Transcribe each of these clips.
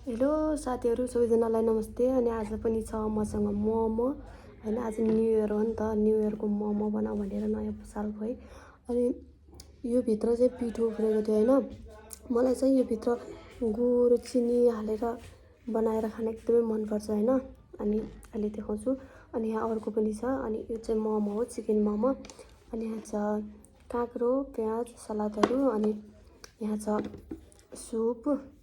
Hello साथीहरू सबैजनालाई नमस्ते। अनि आज पनि छ मसँग मोमो हैन। आज न्यू इयर हो नि त, न्यू इयरको मोमो बनाऊ भनेर नयाँ सालको है। अनि यो भित्र चाहिँ पिठो उफ्रेको थियो हैन। मलाई चाहिँ यो भित्र गुड चिनी हालेर बनाएर खान एकदमै मन पर्छ हैन। अनि अहिले देखाउँछु। अनि यहाँ अर्को पनि छ। अनि यो चाहिँ मोमो हो, चिकन मोमो। अनि यहाँ छ काँक्रो, प्याज, सलादहरू। अनि यहाँ छ सुप है।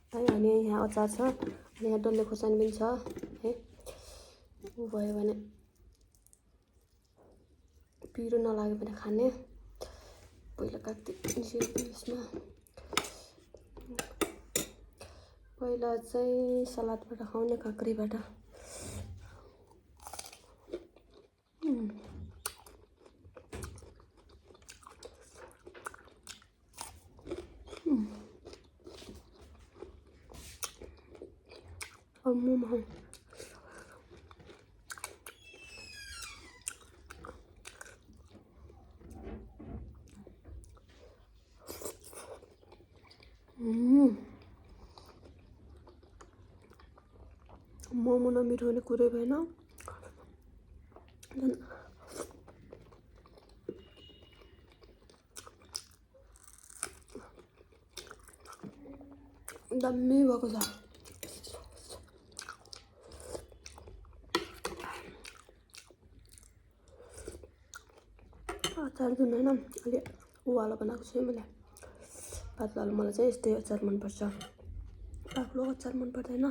अनि यहाँ अचार छ। अनि यहाँ डल्ले खोर्सानी पनि छ है। भयो भने पिरो नलाग्यो भने खाने। पहिला काटिदिन्छु यसमा। पहिला चाहिँ सलादबाट खाउने, काँक्रीबाट। मोमो मोमो नमिठो हुने कुरै भएन। दामी भएको छ। अचार जुन होइन अलि उवालो बनाएको छु मैले। पातलो मलाई चाहिँ यस्तै अचार मनपर्छ, बाक्लो अचार मन पर्दैन।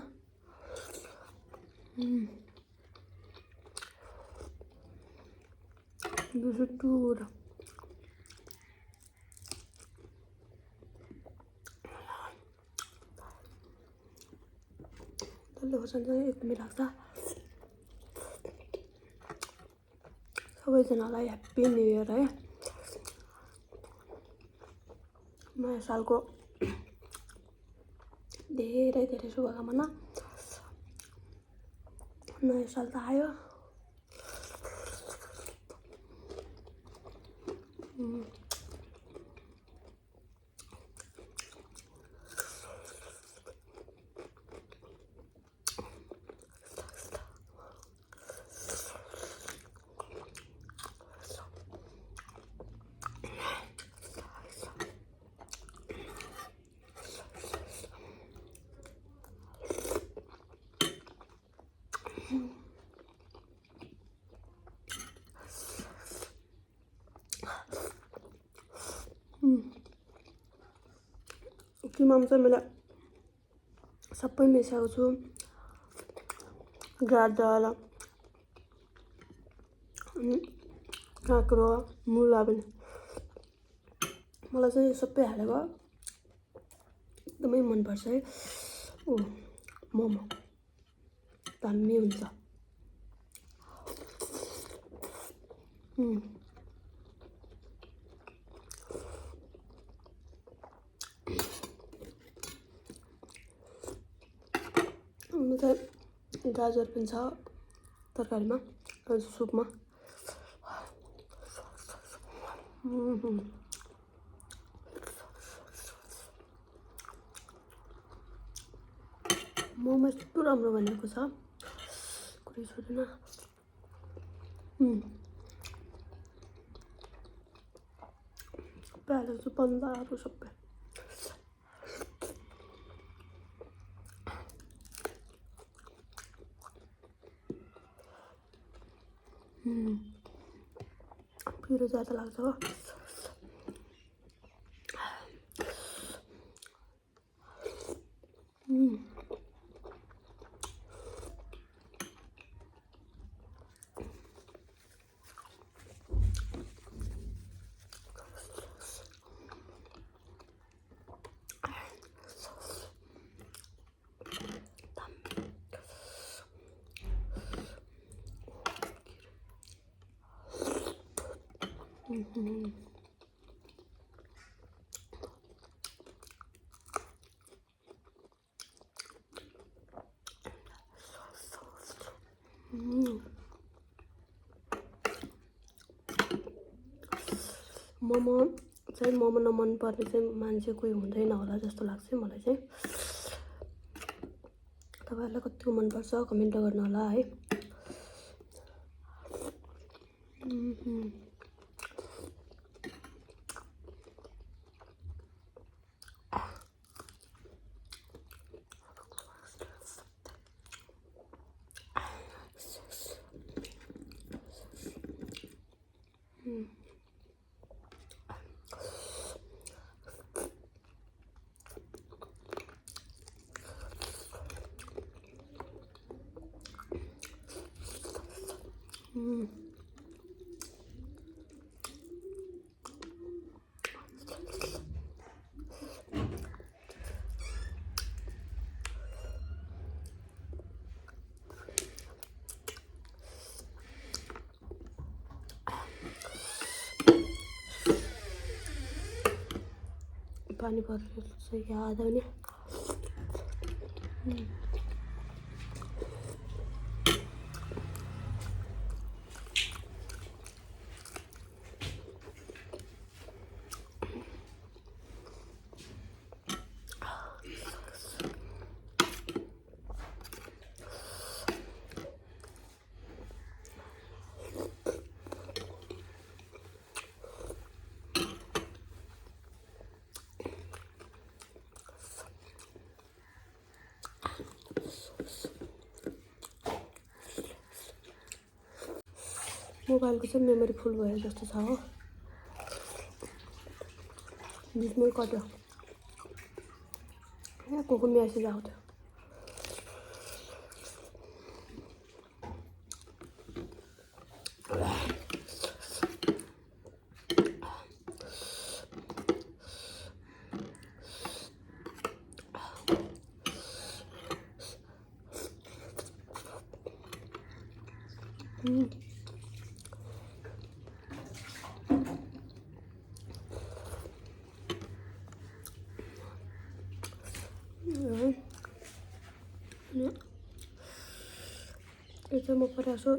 टुर डल्ले खोर्सानी चाहिँ एकदमै लाग्छ। सबैजनालाई ह्याप्पी न्यू इयर है। नयाँ सालको धेरै धेरै शुभकामना। नयाँ साल त आयो। किमामा चाहिँ मैले सबै मिसाएको छु। गाजर, काँक्रो, मुला पनि। मलाई चाहिँ सबै हालेको एकदमै मनपर्छ है। मोमो दामी हुन्छ। चाहिँ गाजर पनि छ तरकारीमा, सुपमा। मोमो यस्तो राम्रो बनेको छ, कुरै छोडेन। सबै हालेको छु, पन्दाहरू सबै। पिरो ज्यादा लाग्छ हो। मोमो चाहिँ नमन पर्ने चाहिँ मान्छे कोही हुँदैन होला जस्तो लाग्छ मलाई चाहिँ। तपाईँहरूलाई कतिको मनपर्छ कमेन्ट गर्नु होला है। पानी परेर चाहिँ याद आउने। मोबाइलको चाहिँ मेमोरी फुल भयो जस्तो छ हो, बिचमै कट्यो। को मेसेज आउँथ्यो। यो चाहिँ म परासो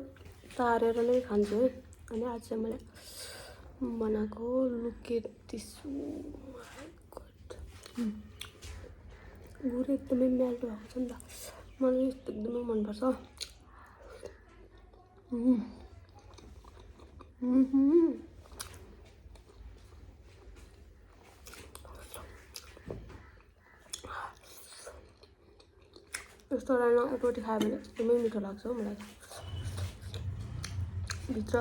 तारेर नै खान्छु है। अनि आज चाहिँ मैले बनाएको लुकेटिसु गुड एकदमै मेल्ट भएको छ नि त, मलाई यस्तो एकदमै मनपर्छ। यस्तो रोटी खायो भने एकदमै मिठो लाग्छ हो मलाई। भित्र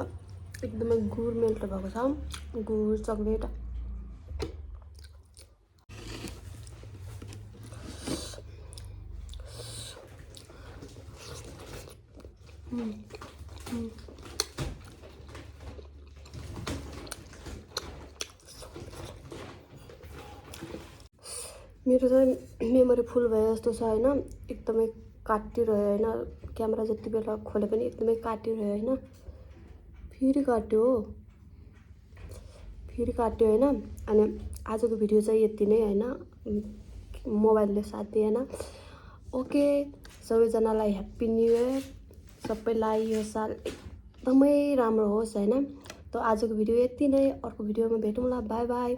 एकदमै गुड मेल्ट भएको छ, गुड चक्लेट। मेरो चाहिँ मेमोरी फुल भयो जस्तो छ होइन, एकदमै काटिरह्यो होइन, क्यामेरा जति बेला खोले पनि एकदमै काटिरह्यो होइन, फेरि काट्यो होइन। अनि आजको भिडियो चाहिँ यति नै होइन, मोबाइलले साथ दिएन। ओके, सबैजनालाई ह्याप्पी न्यु इयर, सबैलाई यो साल एकदमै राम्रो होस् होइन। त आजको भिडियो यति नै, अर्को भिडियोमा भेटौँला, बाई बाई।